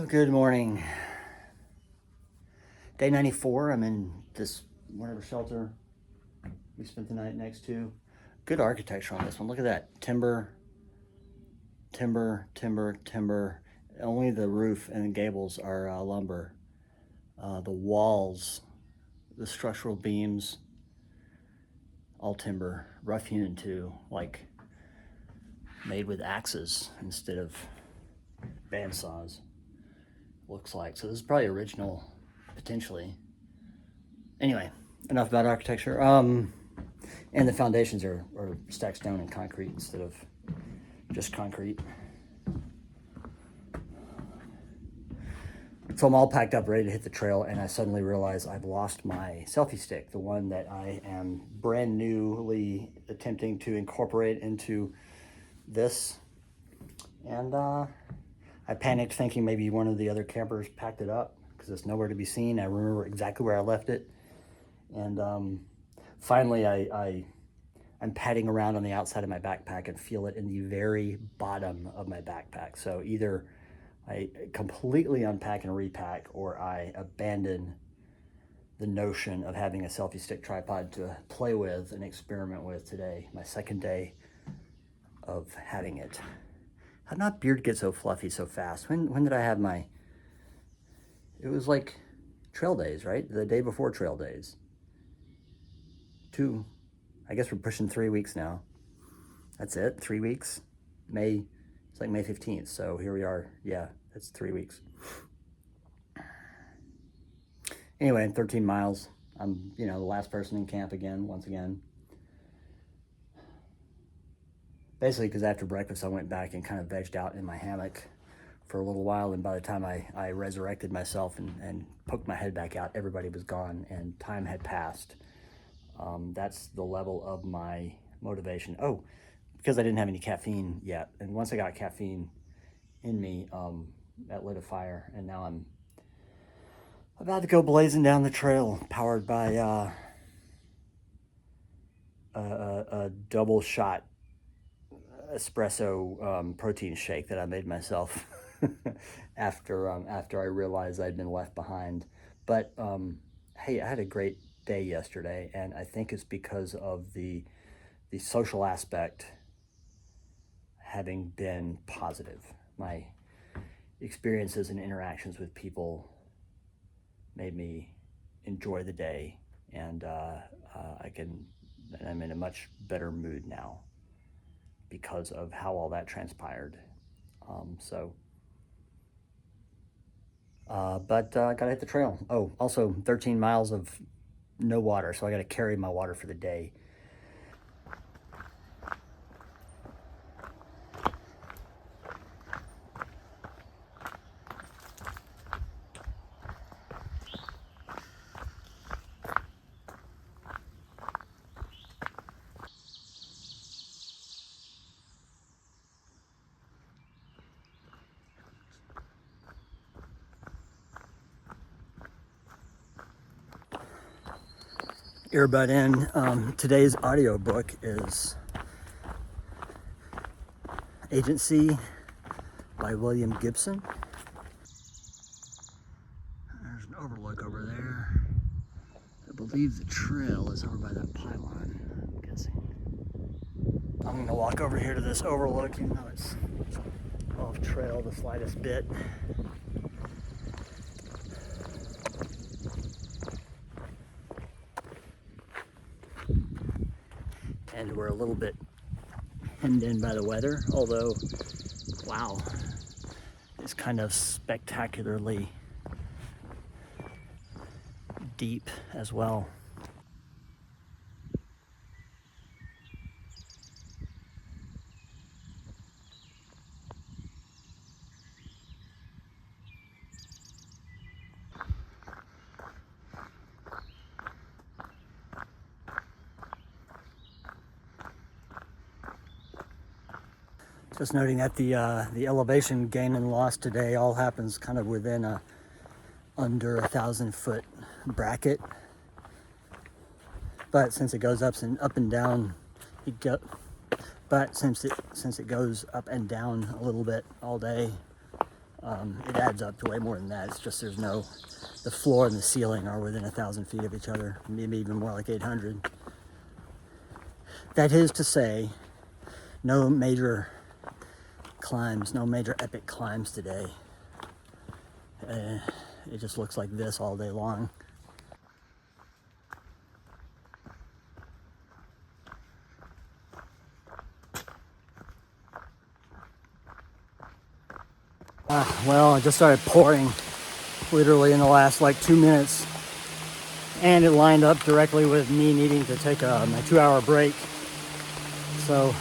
Good morning. Day 94. I'm in this whatever shelter we spent the night next to. Good architecture on this one. Look at that. Timber, timber, timber, timber. Only the roof and the gables are lumber. The walls, the structural beams, all timber. Rough hewn too, like made with axes instead of bandsaws. Looks like. So this is probably original, potentially. Anyway, enough about architecture. And the foundations are stacked stone and concrete instead of just concrete. So I'm all packed up, ready to hit the trail, and I suddenly realize I've lost my selfie stick, the one that I am brand newly attempting to incorporate into this. And I panicked, thinking maybe one of the other campers packed it up because it's nowhere to be seen. I remember exactly where I left it. And finally, I'm patting around on the outside of my backpack and feel it in the very bottom of my backpack. So either I completely unpack and repack, or I abandon the notion of having a selfie stick tripod to play with and experiment with today. My second day of having it. How did my beard get so fluffy so fast? When did I have my... It was like trail days, right? The day before trail days. I guess we're pushing 3 weeks now. That's it, 3 weeks. It's like May 15th, so here we are. Yeah, that's 3 weeks. Anyway, 13 miles. I'm, the last person in camp once again. Basically, because after breakfast, I went back and kind of vegged out in my hammock for a little while, and by the time I resurrected myself and poked my head back out, everybody was gone, and time had passed. That's the level of my motivation. Oh, because I didn't have any caffeine yet. And once I got caffeine in me, that lit a fire. And now I'm about to go blazing down the trail, powered by a double shot espresso protein shake that I made myself after I realized I'd been left behind. But hey, I had a great day yesterday, and I think it's because of the social aspect having been positive. My experiences and interactions with people made me enjoy the day, and I'm in a much better mood now because of how all that transpired. But gotta hit the trail. Oh, also 13 miles of no water, so I gotta carry my water for the day. Earbud in. Today's audiobook is Agency by William Gibson. There's an overlook over there. I believe the trail is over by that pylon, I'm guessing. I'm gonna walk over here to this overlook, even though it's off trail the slightest bit. And we're a little bit hemmed in by the weather, although, wow, it's kind of spectacularly deep as well. Just noting that the elevation gain and loss today all happens kind of within a under 1,000-foot bracket. But since it goes up and down, since it goes up and down a little bit all day, It adds up to way more than that. It's just the floor and the ceiling are within 1,000 feet of each other, maybe even more like 800. That is to say, no major climbs, no major epic climbs today. It just looks like this all day long. Well, it just started pouring literally in the last like 2 minutes, and it lined up directly with me needing to take my 2-hour break. So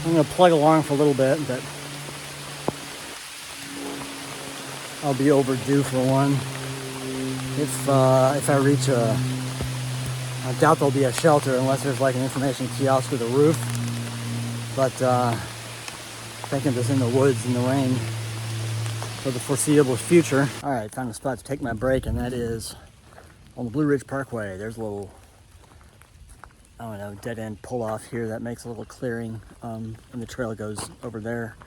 I'm gonna plug along for a little bit, but I'll be overdue for one. If I reach I doubt there'll be a shelter unless there's like an information kiosk with a roof. But thinking this in the woods in the rain for the foreseeable future. All right, found a spot to take my break, and that is on the Blue Ridge Parkway. There's a little, I don't know, dead end pull off here that makes a little clearing, and the trail goes over there.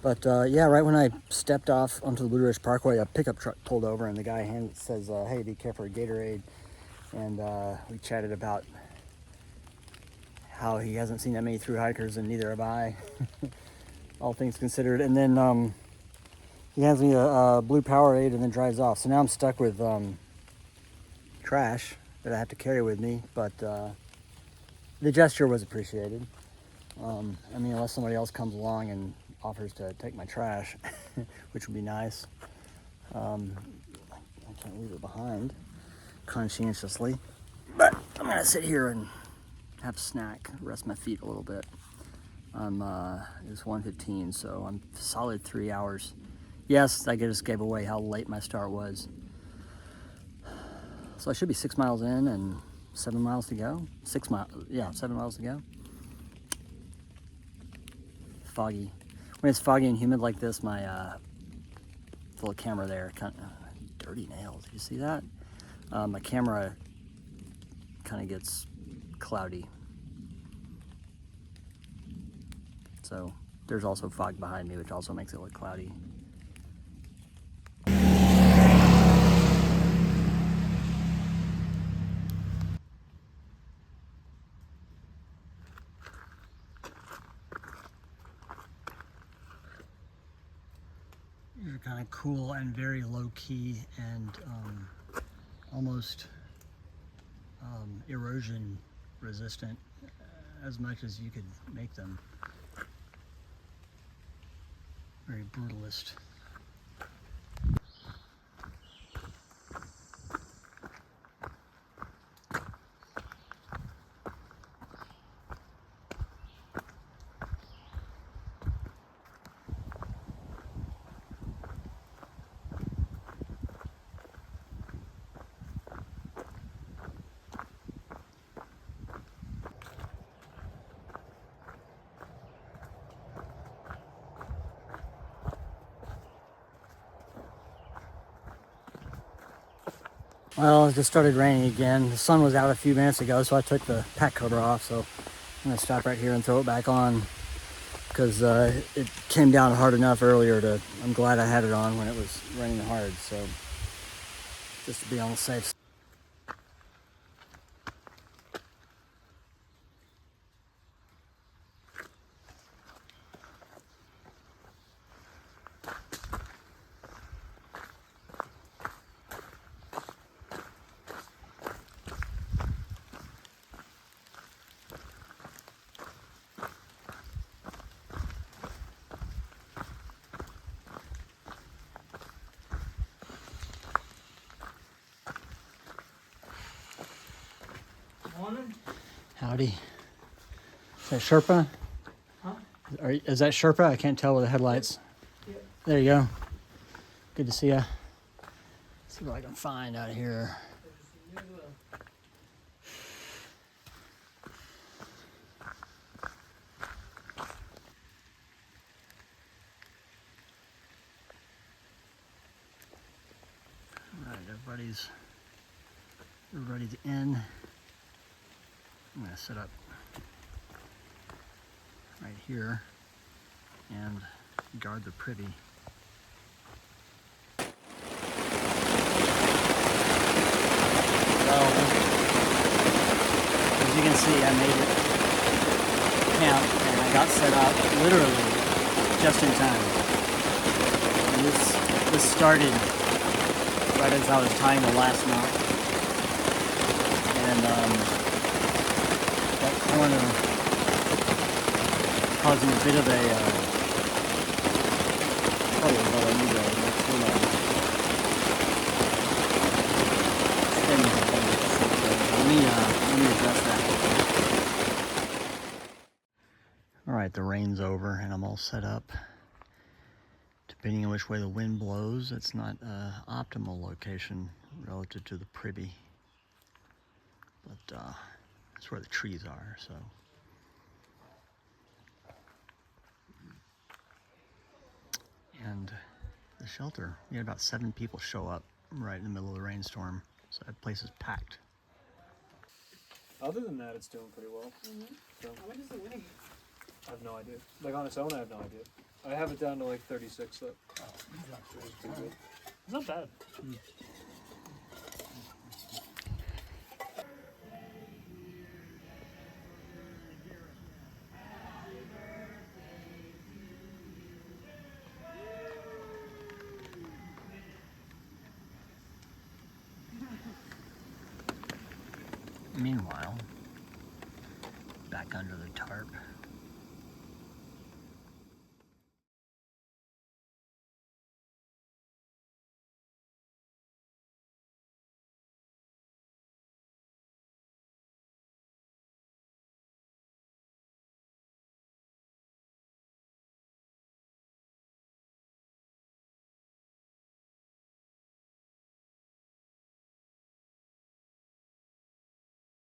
But yeah, right when I stepped off onto the Blue Ridge Parkway, a pickup truck pulled over, and the guy says, "Hey, be careful of Gatorade." And we chatted about how he hasn't seen that many thru hikers, and neither have I, all things considered. And then he hands me a blue Powerade and then drives off. So now I'm stuck with trash that I have to carry with me, but the gesture was appreciated. I mean, unless somebody else comes along and offers to take my trash, which would be nice. I can't leave it behind conscientiously, but I'm gonna sit here and have a snack, rest my feet a little bit. It's 1:15, so I'm solid 3 hours. Yes, I just gave away how late my start was. So I should be 6 miles in and 7 miles to go. 7 miles to go. Foggy. When it's foggy and humid like this, my little camera there, kind of dirty nails. Did you see that? My camera kind of gets cloudy. So there's also fog behind me, which also makes it look cloudy. These are kind of cool and very low key and almost erosion resistant, as much as you could make them. Very brutalist. Well, it just started raining again. The sun was out a few minutes ago, so I took the pack cover off. So I'm gonna stop right here and throw it back on, because it came down hard enough earlier to, I'm glad I had it on when it was raining hard. So just to be on the safe side. Morning. Howdy. Is that Sherpa? Huh? Is that Sherpa? I can't tell with the headlights. Yep. There you go. Good to see ya. See what I can find out of here. All right, everybody's in. I'm gonna set up right here and guard the privy. can see, I made it camp and I got set up literally just in time. And this started right as I was tying the last knot. And that corner causing a bit of a probably about a new day. Let me address that. All right, the rain's over and I'm all set up. Depending on which way the wind blows, it's not an optimal location relative to the privy, but that's where the trees are. So, and the shelter, we had about 7 people show up right in the middle of the rainstorm, so that place is packed. Other than that, it's doing pretty well. So, How much is it weighing? I have no idea. Like on its own, I have no idea. I have it down to like 36 though. It's not bad. Meanwhile, back under the tarp,